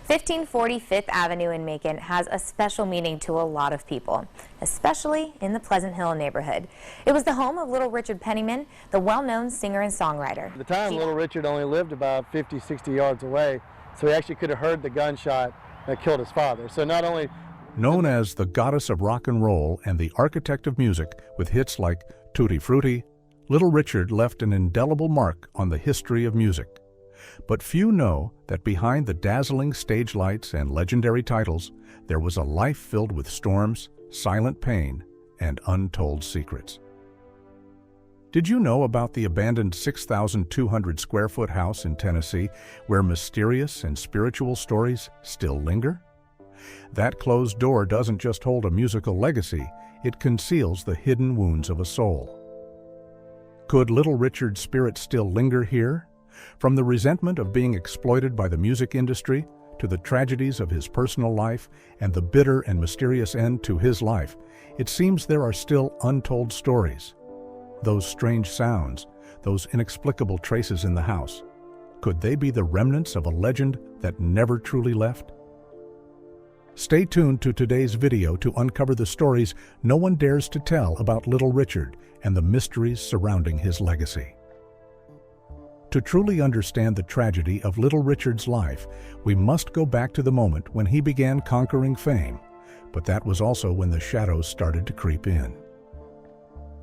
1540 Fifth Avenue in Macon has a special meaning to a lot of people, especially in the Pleasant Hill neighborhood. It was the home of Little Richard Penniman, the well-known singer and songwriter. At the time, Little Richard only lived about 50, 60 yards away, so he actually could have heard the gunshot that killed his father. So not only... Known as the goddess of rock and roll and the architect of music with hits like Tutti Frutti, Little Richard left an indelible mark on the history of music. But few know that behind the dazzling stage lights and legendary titles, there was a life filled with storms, silent pain, and untold secrets. Did you know about the abandoned 6,200 square foot house in Tennessee where mysterious and spiritual stories still linger? That closed door doesn't just hold a musical legacy, it conceals the hidden wounds of a soul. Could Little Richard's spirit still linger here? From the resentment of being exploited by the music industry to the tragedies of his personal life and the bitter and mysterious end to his life, it seems there are still untold stories. Those strange sounds, those inexplicable traces in the house, could they be the remnants of a legend that never truly left? Stay tuned to today's video to uncover the stories no one dares to tell about Little Richard and the mysteries surrounding his legacy. To truly understand the tragedy of Little Richard's life, we must go back to the moment when he began conquering fame, but that was also when the shadows started to creep in.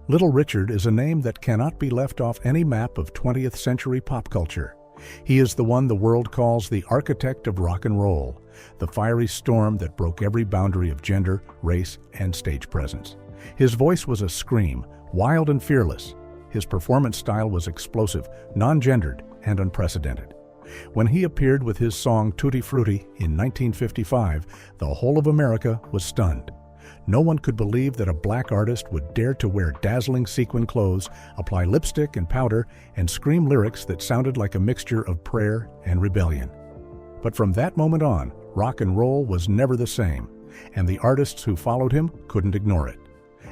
Little Richard is a name that cannot be left off any map of 20th century pop culture. He is the one the world calls the architect of rock and roll, the fiery storm that broke every boundary of gender, race, and stage presence. His voice was a scream, wild and fearless. His performance style was explosive, non-gendered, and unprecedented. When he appeared with his song Tutti Frutti in 1955, the whole of America was stunned. No one could believe that a black artist would dare to wear dazzling sequin clothes, apply lipstick and powder, and scream lyrics that sounded like a mixture of prayer and rebellion. But from that moment on, rock and roll was never the same, and the artists who followed him couldn't ignore it.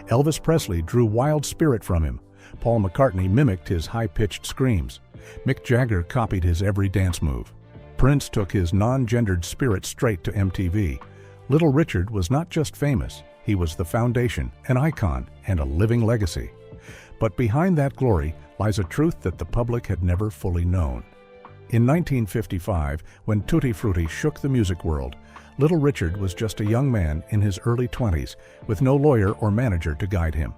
Elvis Presley drew wild spirit from him. Paul McCartney mimicked his high-pitched screams. Mick Jagger copied his every dance move. Prince took his non-gendered spirit straight to MTV. Little Richard was not just famous, he was the foundation, an icon, and a living legacy. But behind that glory lies a truth that the public had never fully known. In 1955, when Tutti Frutti shook the music world, Little Richard was just a young man in his early 20s with no lawyer or manager to guide him.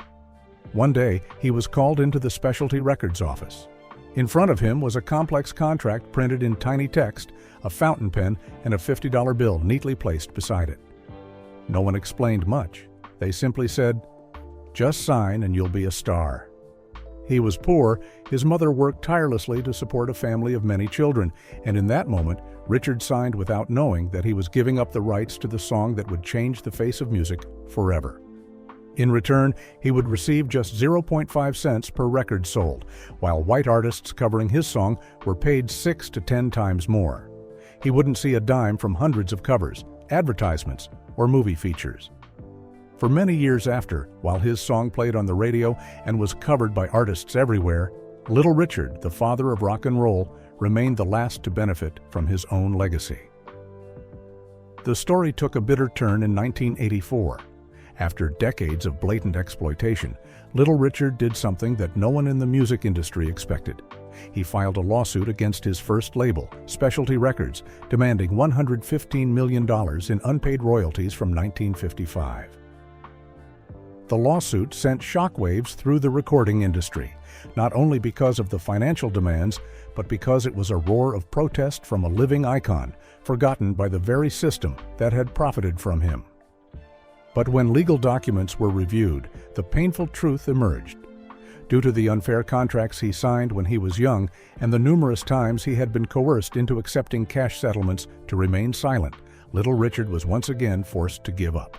One day, he was called into the specialty records office. In front of him was a complex contract printed in tiny text, a fountain pen, and a $50 bill neatly placed beside it. No one explained much. They simply said, "Just sign and you'll be a star." He was poor, his mother worked tirelessly to support a family of many children, and in that moment, Richard signed without knowing that he was giving up the rights to the song that would change the face of music forever. In return, he would receive just 0.5 cents per record sold, while white artists covering his song were paid 6 to 10 times more. He wouldn't see a dime from hundreds of covers, advertisements, or movie features. For many years after, while his song played on the radio and was covered by artists everywhere, Little Richard, the father of rock and roll, remained the last to benefit from his own legacy. The story took a bitter turn in 1984. After decades of blatant exploitation, Little Richard did something that no one in the music industry expected. He filed a lawsuit against his first label, Specialty Records, demanding $115 million in unpaid royalties from 1955. The lawsuit sent shockwaves through the recording industry, not only because of the financial demands, but because it was a roar of protest from a living icon, forgotten by the very system that had profited from him. But when legal documents were reviewed, the painful truth emerged. Due to the unfair contracts he signed when he was young and the numerous times he had been coerced into accepting cash settlements to remain silent, Little Richard was once again forced to give up.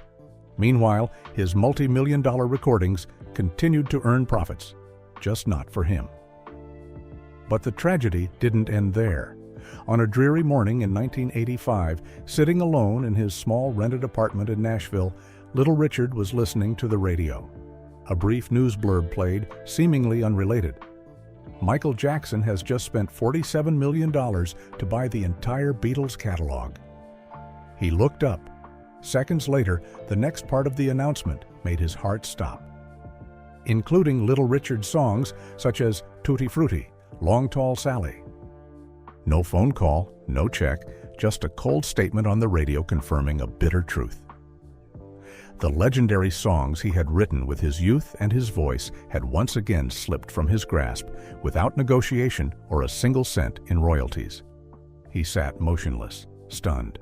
Meanwhile, his multi-million-dollar recordings continued to earn profits, just not for him. But the tragedy didn't end there. On a dreary morning in 1985, sitting alone in his small rented apartment in Nashville, Little Richard was listening to the radio. A brief news blurb played, seemingly unrelated. Michael Jackson has just spent $47 million to buy the entire Beatles catalog. He looked up. Seconds later, the next part of the announcement made his heart stop. Including Little Richard's songs such as Tutti Frutti, Long Tall Sally. No phone call, no check, just a cold statement on the radio confirming a bitter truth. The legendary songs he had written with his youth and his voice had once again slipped from his grasp without negotiation or a single cent in royalties. He sat motionless, stunned.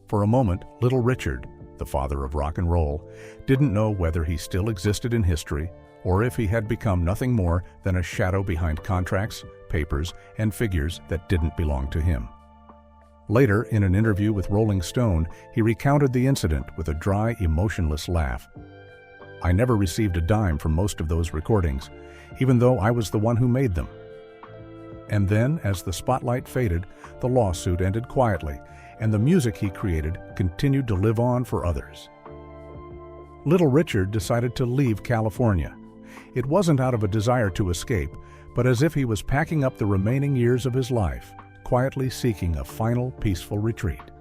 For a moment, Little Richard, the father of rock and roll, didn't know whether he still existed in history or if he had become nothing more than a shadow behind contracts, papers, and figures that didn't belong to him. Later, in an interview with Rolling Stone, he recounted the incident with a dry, emotionless laugh. "I never received a dime from most of those recordings, even though I was the one who made them." And then, as the spotlight faded, the lawsuit ended quietly, and the music he created continued to live on for others. Little Richard decided to leave California. It wasn't out of a desire to escape, but as if he was packing up the remaining years of his life, quietly seeking a final peaceful retreat.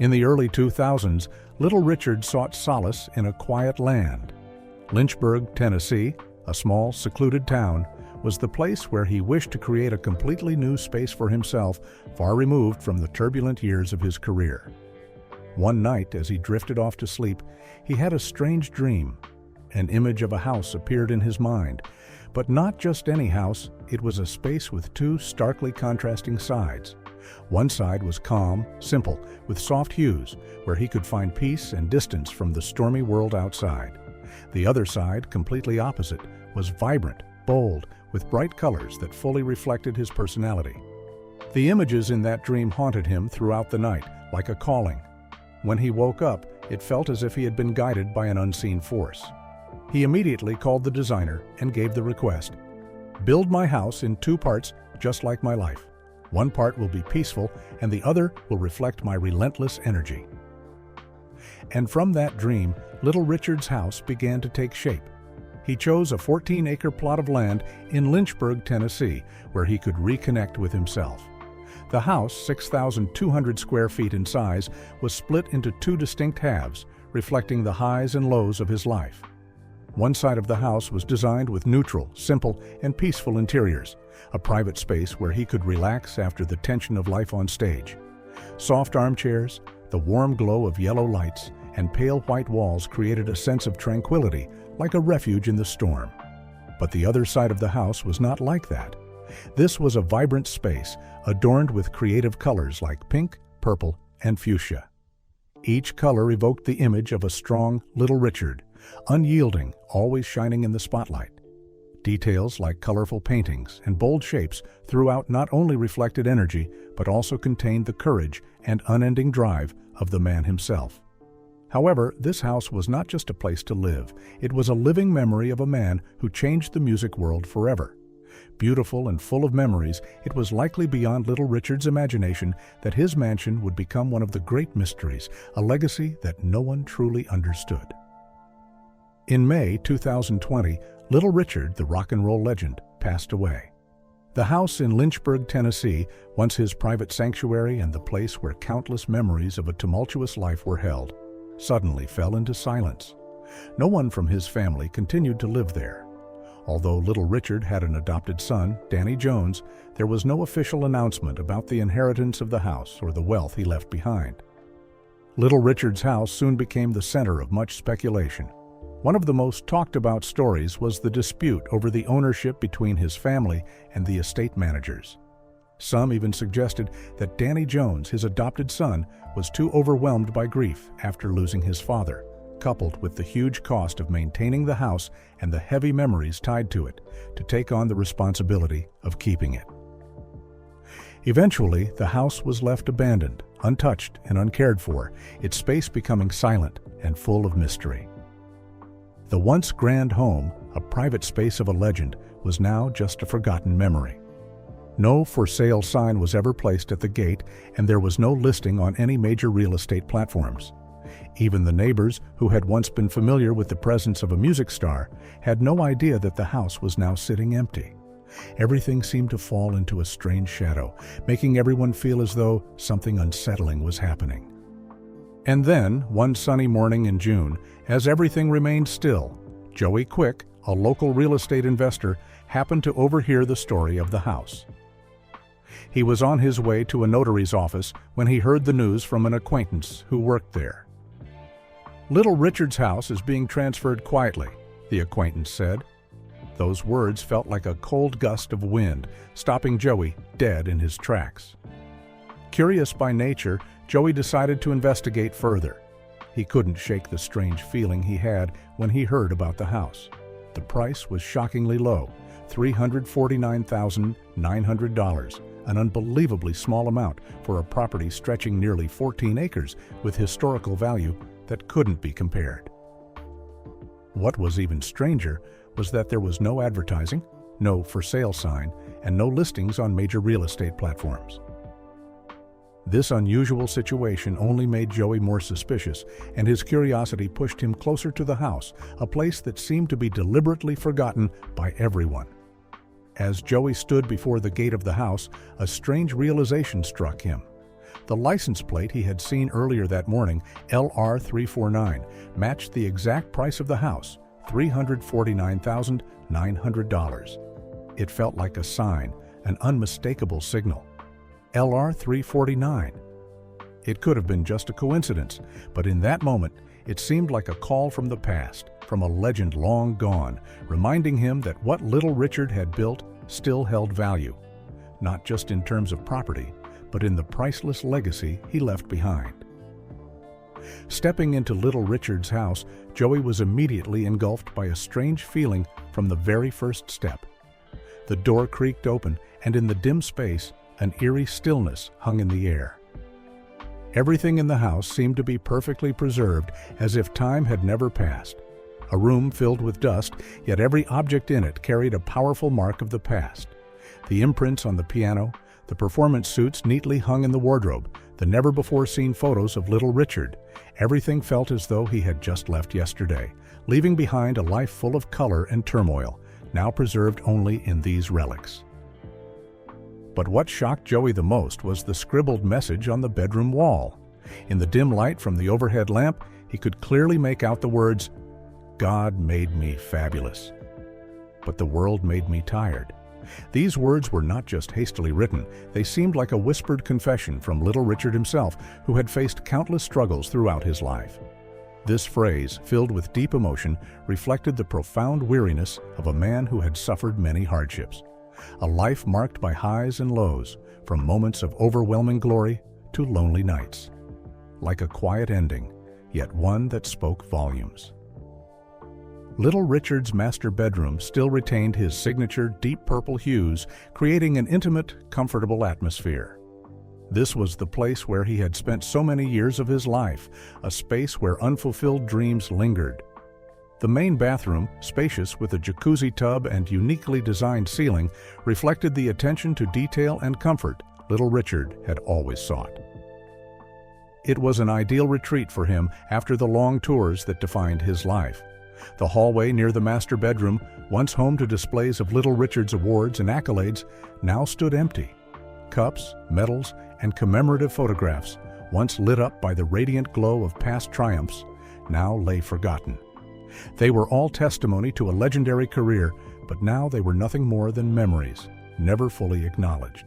In the early 2000s, Little Richard sought solace in a quiet land. Lynchburg, Tennessee, a small, secluded town, was the place where he wished to create a completely new space for himself, far removed from the turbulent years of his career. One night, as he drifted off to sleep, he had a strange dream. An image of a house appeared in his mind, but not just any house. It was a space with two starkly contrasting sides. One side was calm, simple, with soft hues, where he could find peace and distance from the stormy world outside. The other side, completely opposite, was vibrant, bold, with bright colors that fully reflected his personality. The images in that dream haunted him throughout the night, like a calling. When he woke up, it felt as if he had been guided by an unseen force. He immediately called the designer and gave the request. "Build my house in two parts, just like my life. One part will be peaceful, and the other will reflect my relentless energy." And from that dream, Little Richard's house began to take shape. He chose a 14-acre plot of land in Lynchburg, Tennessee, where he could reconnect with himself. The house, 6,200 square feet in size, was split into two distinct halves, reflecting the highs and lows of his life. One side of the house was designed with neutral, simple, and peaceful interiors, a private space where he could relax after the tension of life on stage. Soft armchairs, the warm glow of yellow lights, and pale white walls created a sense of tranquility, like a refuge in the storm. But the other side of the house was not like that. This was a vibrant space, adorned with creative colors like pink, purple, and fuchsia. Each color evoked the image of a strong Little Richard, unyielding, always shining in the spotlight. Details like colorful paintings and bold shapes throughout not only reflected energy, but also contained the courage and unending drive of the man himself. However, this house was not just a place to live. It was a living memory of a man who changed the music world forever. Beautiful and full of memories, it was likely beyond Little Richard's imagination that his mansion would become one of the great mysteries, a legacy that no one truly understood. In May 2020, Little Richard, the rock and roll legend, passed away. The house in Lynchburg, Tennessee, once his private sanctuary and the place where countless memories of a tumultuous life were held, suddenly fell into silence. No one from his family continued to live there. Although Little Richard had an adopted son, Danny Jones, there was no official announcement about the inheritance of the house or the wealth he left behind. Little Richard's house soon became the center of much speculation. One of the most talked about stories was the dispute over the ownership between his family and the estate managers. Some even suggested that Danny Jones, his adopted son, was too overwhelmed by grief after losing his father, coupled with the huge cost of maintaining the house and the heavy memories tied to it, to take on the responsibility of keeping it. Eventually, the house was left abandoned, untouched and uncared for, its space becoming silent and full of mystery. The once grand home, a private space of a legend, was now just a forgotten memory. No for sale sign was ever placed at the gate, and there was no listing on any major real estate platforms. Even the neighbors, who had once been familiar with the presence of a music star, had no idea that the house was now sitting empty. Everything seemed to fall into a strange shadow, making everyone feel as though something unsettling was happening. And then, one sunny morning in June, as everything remained still, Joey Quick, a local real estate investor, happened to overhear the story of the house. He was on his way to a notary's office when he heard the news from an acquaintance who worked there. "Little Richard's house is being transferred quietly," the acquaintance said. Those words felt like a cold gust of wind, stopping Joey dead in his tracks. Curious by nature, Joey decided to investigate further. He couldn't shake the strange feeling he had when he heard about the house. The price was shockingly low, $349,900, an unbelievably small amount for a property stretching nearly 14 acres with historical value that couldn't be compared. What was even stranger was that there was no advertising, no for sale sign, and no listings on major real estate platforms. This unusual situation only made Joey more suspicious, and his curiosity pushed him closer to the house, a place that seemed to be deliberately forgotten by everyone. As Joey stood before the gate of the house, a strange realization struck him. The license plate he had seen earlier that morning, LR349, matched the exact price of the house, $349,900. It felt like a sign, an unmistakable signal. LR349. It could have been just a coincidence, but in that moment, it seemed like a call from the past, from a legend long gone, reminding him that what little Richard had built still held value, not just in terms of property, but in the priceless legacy he left behind. Stepping into little Richard's house, Joey was immediately engulfed by a strange feeling from the very first step. The door creaked open, and in the dim space, an eerie stillness hung in the air. Everything in the house seemed to be perfectly preserved, as if time had never passed. A room filled with dust, yet every object in it carried a powerful mark of the past. The imprints on the piano, the performance suits neatly hung in the wardrobe, the never-before-seen photos of little Richard. Everything felt as though he had just left yesterday, leaving behind a life full of color and turmoil, now preserved only in these relics. But what shocked Joey the most was the scribbled message on the bedroom wall. In the dim light from the overhead lamp, he could clearly make out the words, "God made me fabulous, but the world made me tired." These words were not just hastily written, they seemed like a whispered confession from little Richard himself, who had faced countless struggles throughout his life. This phrase, filled with deep emotion, reflected the profound weariness of a man who had suffered many hardships. A life marked by highs and lows, from moments of overwhelming glory to lonely nights. Like a quiet ending, yet one that spoke volumes. Little Richard's master bedroom still retained his signature deep purple hues, creating an intimate, comfortable atmosphere. This was the place where he had spent so many years of his life, a space where unfulfilled dreams lingered. The main bathroom, spacious with a jacuzzi tub and uniquely designed ceiling, reflected the attention to detail and comfort little Richard had always sought. It was an ideal retreat for him after the long tours that defined his life. The hallway near the master bedroom, once home to displays of little Richard's awards and accolades, now stood empty. Cups, medals, and commemorative photographs, once lit up by the radiant glow of past triumphs, now lay forgotten. They were all testimony to a legendary career, but now they were nothing more than memories, never fully acknowledged.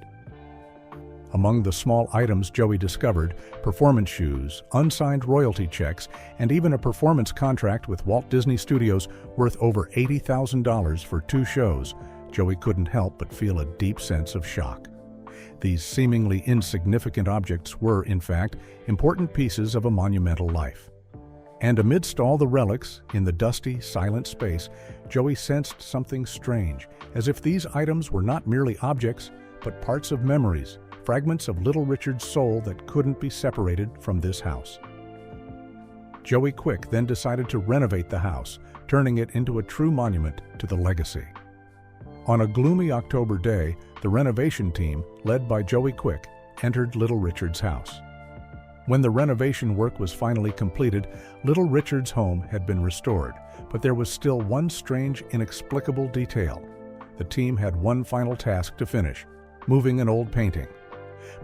Among the small items Joey discovered, performance shoes, unsigned royalty checks, and even a performance contract with Walt Disney Studios worth over $80,000 for 2 shows, Joey couldn't help but feel a deep sense of shock. These seemingly insignificant objects were, in fact, important pieces of a monumental life. And amidst all the relics, in the dusty, silent space, Joey sensed something strange, as if these items were not merely objects, but parts of memories, fragments of little Richard's soul that couldn't be separated from this house. Joey Quick then decided to renovate the house, turning it into a true monument to the legacy. On a gloomy October day, the renovation team, led by Joey Quick, entered little Richard's house. When the renovation work was finally completed, little Richard's home had been restored, but there was still one strange, inexplicable detail. the team had one final task to finish: moving an old painting.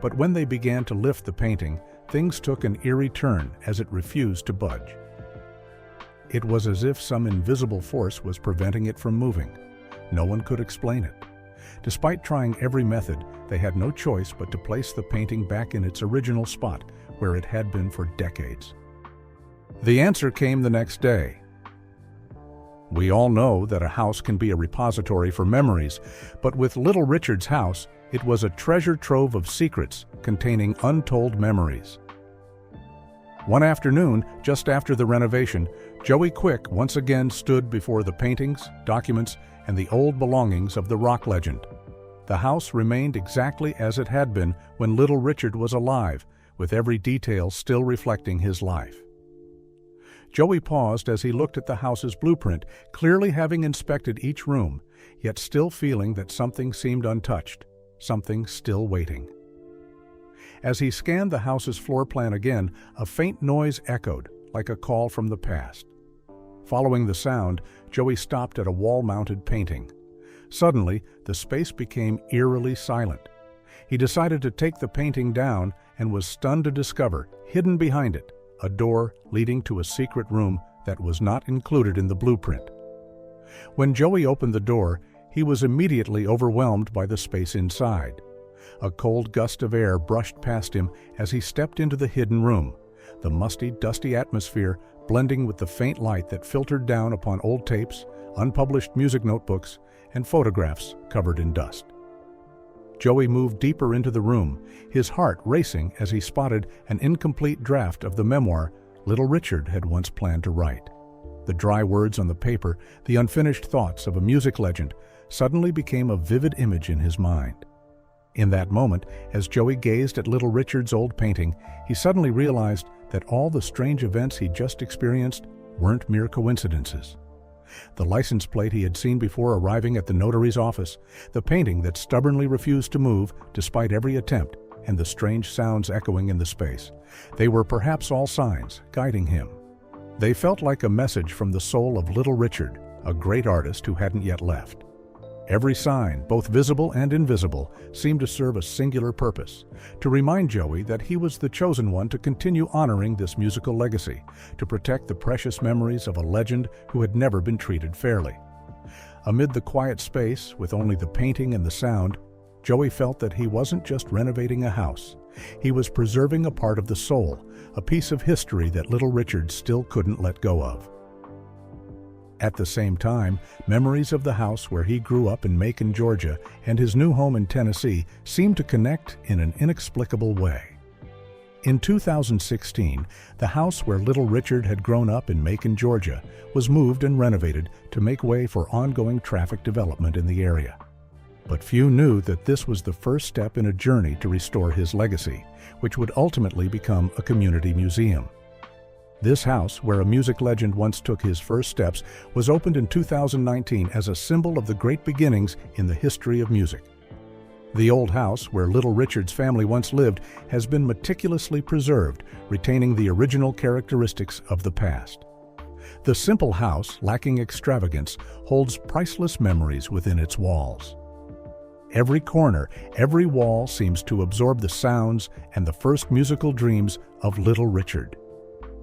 But when they began to lift the painting, things took an eerie turn as it refused to budge. It was as if some invisible force was preventing it from moving. No one could explain it. Despite trying every method, they had no choice but to place the painting back in its original spot, where it had been for decades. The answer came the next day. We all know that a house can be a repository for memories, but with Little Richard's house, it was a treasure trove of secrets containing untold memories. One afternoon, just after the renovation, Joey Quick once again stood before the paintings, documents, and the old belongings of the rock legend. The house remained exactly as it had been when Little Richard was alive, with every detail still reflecting his life. Joey paused as he looked at the house's blueprint, clearly having inspected each room, yet still feeling that something seemed untouched, something still waiting. As he scanned the house's floor plan again, a faint noise echoed, like a call from the past. Following the sound, Joey stopped at a wall-mounted painting. Suddenly, the space became eerily silent. He decided to take the painting down and was stunned to discover, hidden behind it, a door leading to a secret room that was not included in the blueprint. When Joey opened the door, he was immediately overwhelmed by the space inside. A cold gust of air brushed past him as he stepped into the hidden room, the musty, dusty atmosphere blending with the faint light that filtered down upon old tapes, unpublished music notebooks, and photographs covered in dust. Joey moved deeper into the room, his heart racing as he spotted an incomplete draft of the memoir Little Richard had once planned to write. The dry words on the paper, the unfinished thoughts of a music legend, suddenly became a vivid image in his mind. In that moment, as Joey gazed at Little Richard's old painting, he suddenly realized that all the strange events he'd just experienced weren't mere coincidences. The license plate he had seen before arriving at the notary's office, the painting that stubbornly refused to move despite every attempt, and the strange sounds echoing in the space. They were perhaps all signs guiding him. They felt like a message from the soul of Little Richard, a great artist who hadn't yet left. Every sign, both visible and invisible, seemed to serve a singular purpose: to remind Joey that he was the chosen one to continue honoring this musical legacy, to protect the precious memories of a legend who had never been treated fairly. Amid the quiet space, with only the painting and the sound, Joey felt that he wasn't just renovating a house. He was preserving a part of the soul, a piece of history that Little Richard still couldn't let go of. At the same time, memories of the house where he grew up in Macon, Georgia, and his new home in Tennessee seemed to connect in an inexplicable way. In 2016, the house where Little Richard had grown up in Macon, Georgia, was moved and renovated to make way for ongoing traffic development in the area. But few knew that this was the first step in a journey to restore his legacy, which would ultimately become a community museum. This house, where a music legend once took his first steps, was opened in 2019 as a symbol of the great beginnings in the history of music. The old house, where Little Richard's family once lived, has been meticulously preserved, retaining the original characteristics of the past. The simple house, lacking extravagance, holds priceless memories within its walls. Every corner, every wall seems to absorb the sounds and the first musical dreams of Little Richard.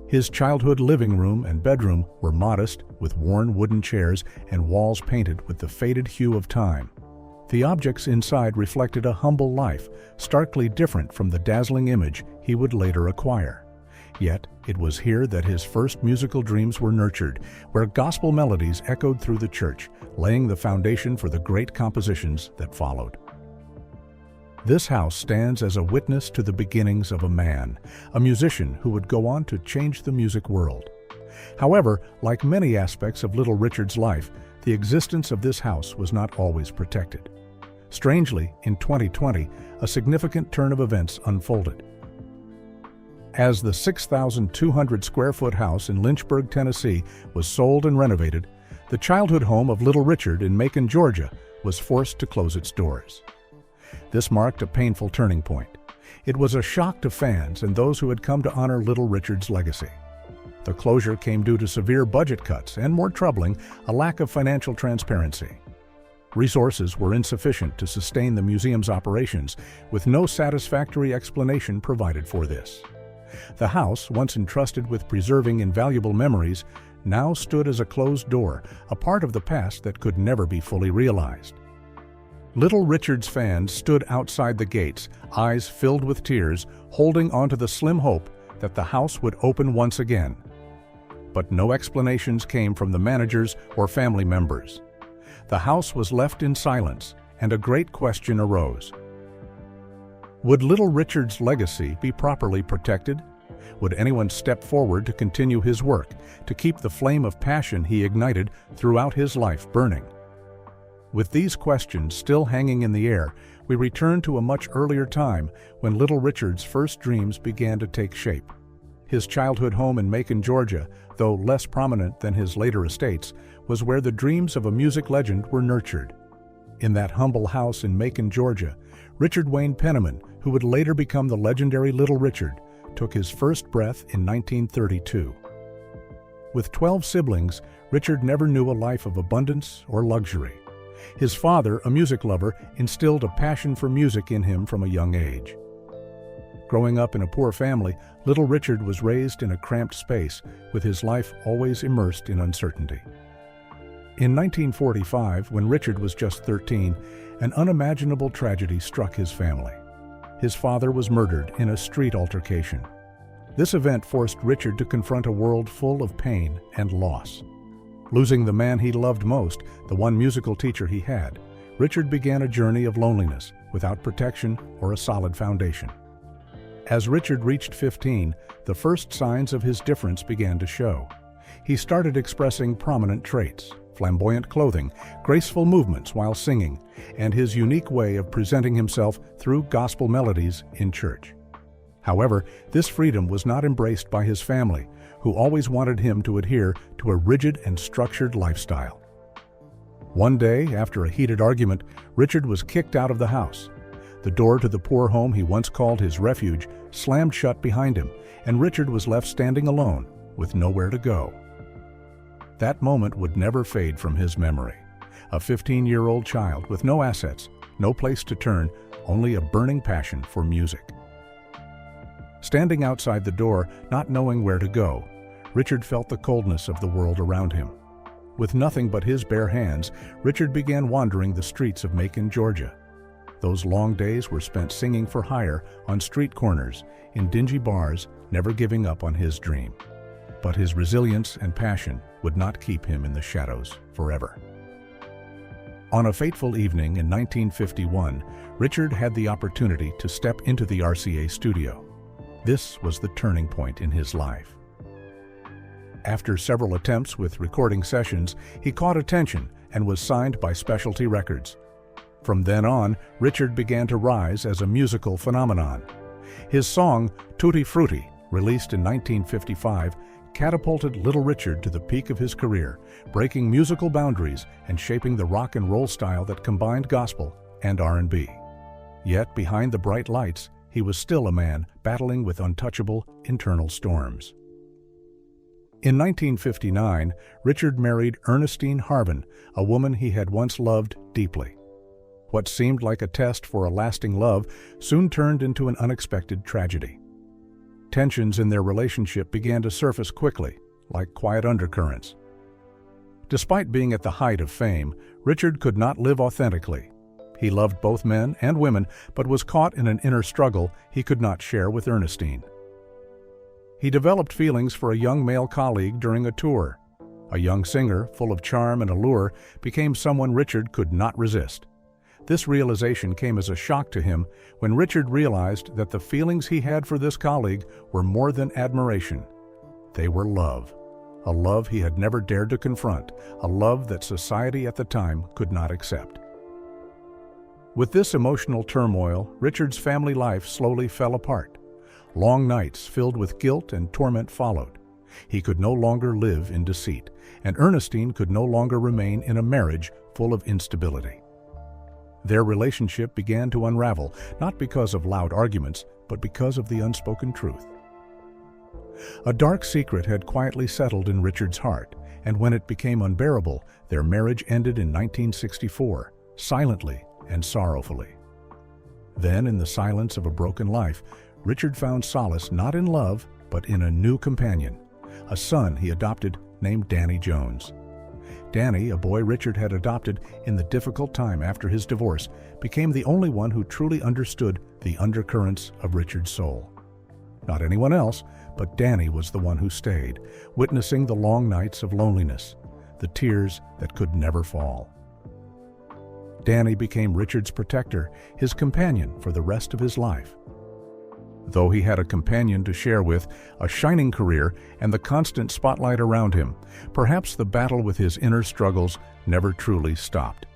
His childhood living room and bedroom were modest, with worn wooden chairs and walls painted with the faded hue of time. The objects inside reflected a humble life, starkly different from the dazzling image he would later acquire. Yet, it was here that his first musical dreams were nurtured, where gospel melodies echoed through the church, laying the foundation for the great compositions that followed. This house stands as a witness to the beginnings of a man, a musician who would go on to change the music world. However, like many aspects of Little Richard's life, the existence of this house was not always protected. Strangely, in 2020, a significant turn of events unfolded. As the 6,200-square-foot house in Lynchburg, Tennessee, was sold and renovated, the childhood home of Little Richard in Macon, Georgia, was forced to close its doors. This marked a painful turning point. It was a shock to fans and those who had come to honor Little Richard's legacy. The closure came due to severe budget cuts and, more troubling, a lack of financial transparency. Resources were insufficient to sustain the museum's operations, with no satisfactory explanation provided for this. The house, once entrusted with preserving invaluable memories, now stood as a closed door, a part of the past that could never be fully realized. Little Richard's fans stood outside the gates, eyes filled with tears, holding onto the slim hope that the house would open once again. But no explanations came from the managers or family members. The house was left in silence, and a great question arose. Would Little Richard's legacy be properly protected? Would anyone step forward to continue his work, to keep the flame of passion he ignited throughout his life burning? With these questions still hanging in the air, we return to a much earlier time when Little Richard's first dreams began to take shape. His childhood home in Macon, Georgia, though less prominent than his later estates, was where the dreams of a music legend were nurtured. In that humble house in Macon, Georgia, Richard Wayne Penniman, who would later become the legendary Little Richard, took his first breath in 1932. With 12 siblings, Richard never knew a life of abundance or luxury. His father, a music lover, instilled a passion for music in him from a young age. Growing up in a poor family, Little Richard was raised in a cramped space, with his life always immersed in uncertainty. In 1945, when Richard was just 13, an unimaginable tragedy struck his family. His father was murdered in a street altercation. This event forced Richard to confront a world full of pain and loss. Losing the man he loved most, the one musical teacher he had, Richard began a journey of loneliness without protection or a solid foundation. As Richard reached 15, the first signs of his difference began to show. He started expressing prominent traits: flamboyant clothing, graceful movements while singing, and his unique way of presenting himself through gospel melodies in church. However, this freedom was not embraced by his family, who always wanted him to adhere to a rigid and structured lifestyle. One day, after a heated argument, Richard was kicked out of the house. The door to the poor home he once called his refuge slammed shut behind him, and Richard was left standing alone, with nowhere to go. That moment would never fade from his memory. A 15-year-old child with no assets, no place to turn, only a burning passion for music. Standing outside the door, not knowing where to go, Richard felt the coldness of the world around him. With nothing but his bare hands, Richard began wandering the streets of Macon, Georgia. Those long days were spent singing for hire on street corners, in dingy bars, never giving up on his dream. But his resilience and passion would not keep him in the shadows forever. On a fateful evening in 1951, Richard had the opportunity to step into the RCA studio. This was the turning point in his life. After several attempts with recording sessions, he caught attention and was signed by Specialty Records. From then on, Richard began to rise as a musical phenomenon. His song, Tutti Frutti, released in 1955, catapulted Little Richard to the peak of his career, breaking musical boundaries and shaping the rock and roll style that combined gospel and R&B. Yet behind the bright lights, he was still a man battling with untouchable internal storms. In 1959, Richard married Ernestine Harvin, a woman he had once loved deeply. What seemed like a test for a lasting love soon turned into an unexpected tragedy. Tensions in their relationship began to surface quickly, like quiet undercurrents. Despite being at the height of fame, Richard could not live authentically. He loved both men and women, but was caught in an inner struggle he could not share with Ernestine. He developed feelings for a young male colleague during a tour. A young singer, full of charm and allure, became someone Richard could not resist. This realization came as a shock to him when Richard realized that the feelings he had for this colleague were more than admiration. They were love. A love he had never dared to confront, a love that society at the time could not accept. With this emotional turmoil, Richard's family life slowly fell apart. Long nights filled with guilt and torment followed. He could no longer live in deceit, and Ernestine could no longer remain in a marriage full of instability. Their relationship began to unravel, not because of loud arguments, but because of the unspoken truth. A dark secret had quietly settled in Richard's heart, and when it became unbearable, their marriage ended in 1964, silently and sorrowfully. Then, in the silence of a broken life, Richard found solace not in love, but in a new companion, a son he adopted named Danny Jones. Danny, a boy Richard had adopted in the difficult time after his divorce, became the only one who truly understood the undercurrents of Richard's soul. Not anyone else, but Danny was the one who stayed, witnessing the long nights of loneliness, the tears that could never fall. Danny became Richard's protector, his companion for the rest of his life. Though he had a companion to share with, a shining career, and the constant spotlight around him, perhaps the battle with his inner struggles never truly stopped.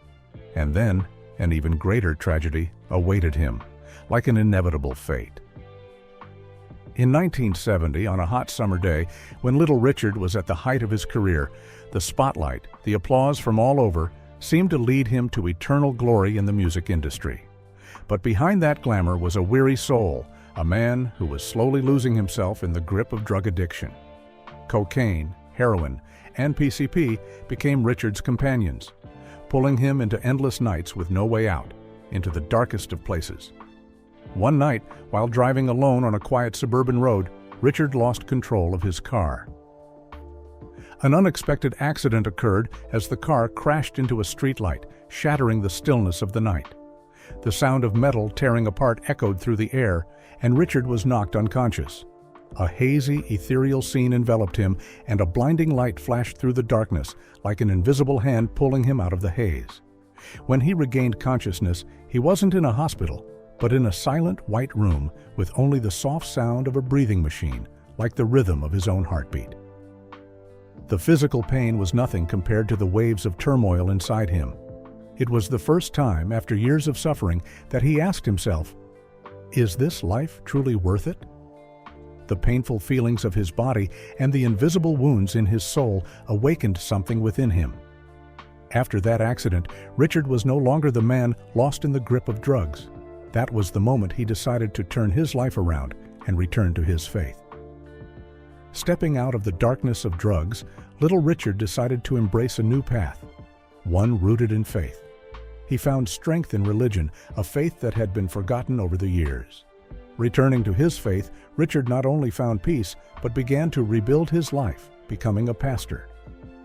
And then, an even greater tragedy awaited him, like an inevitable fate. In 1970, on a hot summer day, when Little Richard was at the height of his career, the spotlight, the applause from all over, seemed to lead him to eternal glory in the music industry. But behind that glamour was a weary soul, a man who was slowly losing himself in the grip of drug addiction. Cocaine, heroin, and PCP became Richard's companions, pulling him into endless nights with no way out, into the darkest of places. One night, while driving alone on a quiet suburban road, Richard lost control of his car. An unexpected accident occurred as the car crashed into a streetlight, shattering the stillness of the night. The sound of metal tearing apart echoed through the air, and Richard was knocked unconscious. A hazy, ethereal scene enveloped him, and a blinding light flashed through the darkness, like an invisible hand pulling him out of the haze. When he regained consciousness, he wasn't in a hospital, but in a silent white room with only the soft sound of a breathing machine, like the rhythm of his own heartbeat. The physical pain was nothing compared to the waves of turmoil inside him. It was the first time, after years of suffering, that he asked himself, "Is this life truly worth it?" The painful feelings of his body and the invisible wounds in his soul awakened something within him. After that accident, Richard was no longer the man lost in the grip of drugs. That was the moment he decided to turn his life around and return to his faith. Stepping out of the darkness of drugs, Little Richard decided to embrace a new path, one rooted in faith. He found strength in religion, a faith that had been forgotten over the years. Returning to his faith, Richard not only found peace, but began to rebuild his life, becoming a pastor.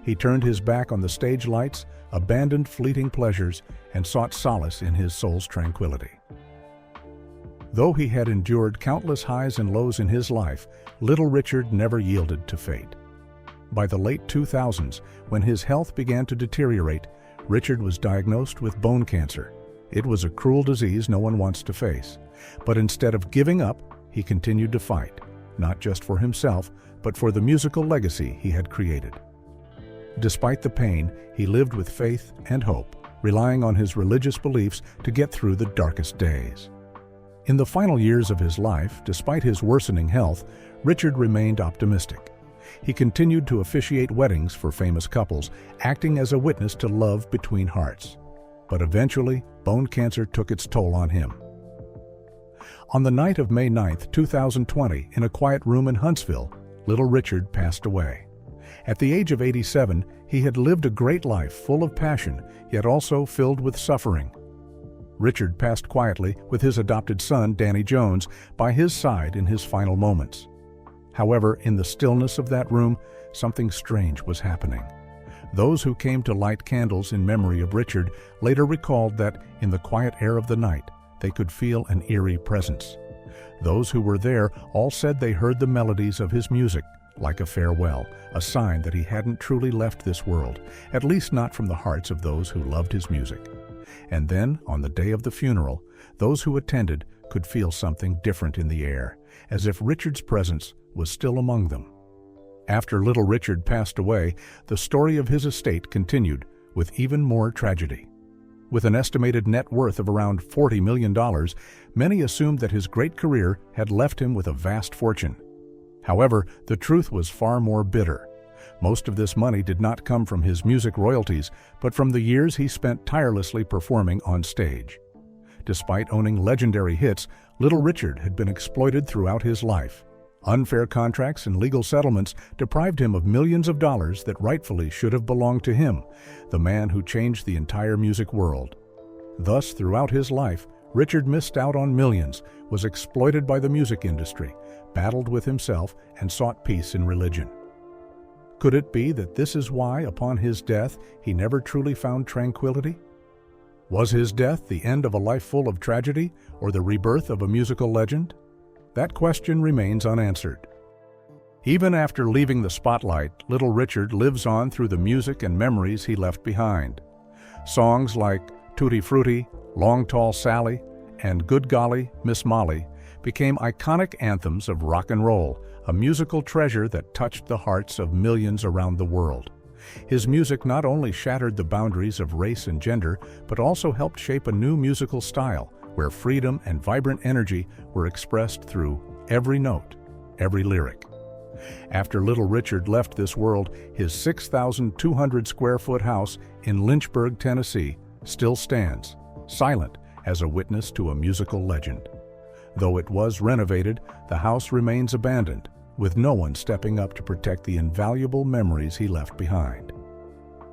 He turned his back on the stage lights, abandoned fleeting pleasures, and sought solace in his soul's tranquility. Though he had endured countless highs and lows in his life, Little Richard never yielded to fate. By the late 2000s, when his health began to deteriorate, Richard was diagnosed with bone cancer. It was a cruel disease no one wants to face. But instead of giving up, he continued to fight, not just for himself, but for the musical legacy he had created. Despite the pain, he lived with faith and hope, relying on his religious beliefs to get through the darkest days. In the final years of his life, despite his worsening health, Richard remained optimistic. He continued to officiate weddings for famous couples, acting as a witness to love between hearts. But eventually, bone cancer took its toll on him. On the night of May 9, 2020, in a quiet room in Huntsville, Little Richard passed away. At the age of 87, he had lived a great life full of passion, yet also filled with suffering. Richard passed quietly with his adopted son, Danny Jones, by his side in his final moments. However, in the stillness of that room, something strange was happening. Those who came to light candles in memory of Richard later recalled that, in the quiet air of the night, they could feel an eerie presence. Those who were there all said they heard the melodies of his music, like a farewell, a sign that he hadn't truly left this world, at least not from the hearts of those who loved his music. And then, on the day of the funeral, those who attended could feel something different in the air, as if Richard's presence was still among them. After Little Richard passed away, the story of his estate continued, with even more tragedy. With an estimated net worth of around $40 million, many assumed that his great career had left him with a vast fortune. However, the truth was far more bitter. Most of this money did not come from his music royalties, but from the years he spent tirelessly performing on stage. Despite owning legendary hits, Little Richard had been exploited throughout his life. Unfair contracts and legal settlements deprived him of millions of dollars that rightfully should have belonged to him, the man who changed the entire music world. Thus, throughout his life, Richard missed out on millions, was exploited by the music industry, battled with himself, and sought peace in religion. Could it be that this is why, upon his death, he never truly found tranquility? Was his death the end of a life full of tragedy, or the rebirth of a musical legend? That question remains unanswered. Even after leaving the spotlight, Little Richard lives on through the music and memories he left behind. Songs like Tutti Frutti, Long Tall Sally, and Good Golly, Miss Molly became iconic anthems of rock and roll, a musical treasure that touched the hearts of millions around the world. His music not only shattered the boundaries of race and gender, but also helped shape a new musical style where freedom and vibrant energy were expressed through every note, every lyric. After Little Richard left this world, his 6,200 square foot house in Lynchburg, Tennessee, still stands, silent as a witness to a musical legend. Though it was renovated, the house remains abandoned, with no one stepping up to protect the invaluable memories he left behind.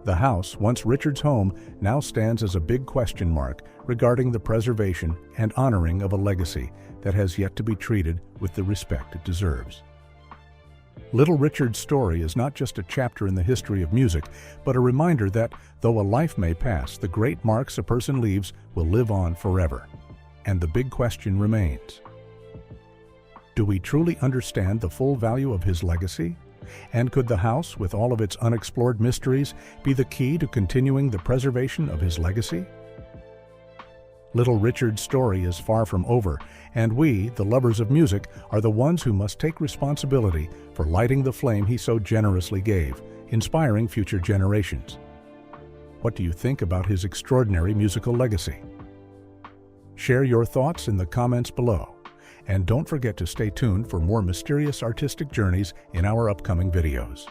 The house, once Richard's home, now stands as a big question mark regarding the preservation and honoring of a legacy that has yet to be treated with the respect it deserves. Little Richard's story is not just a chapter in the history of music, but a reminder that, though a life may pass, the great marks a person leaves will live on forever. And the big question remains: do we truly understand the full value of his legacy? And could the house, with all of its unexplored mysteries, be the key to continuing the preservation of his legacy? Little Richard's story is far from over, and we, the lovers of music, are the ones who must take responsibility for lighting the flame he so generously gave, inspiring future generations. What do you think about his extraordinary musical legacy? Share your thoughts in the comments below, and don't forget to stay tuned for more mysterious artistic journeys in our upcoming videos.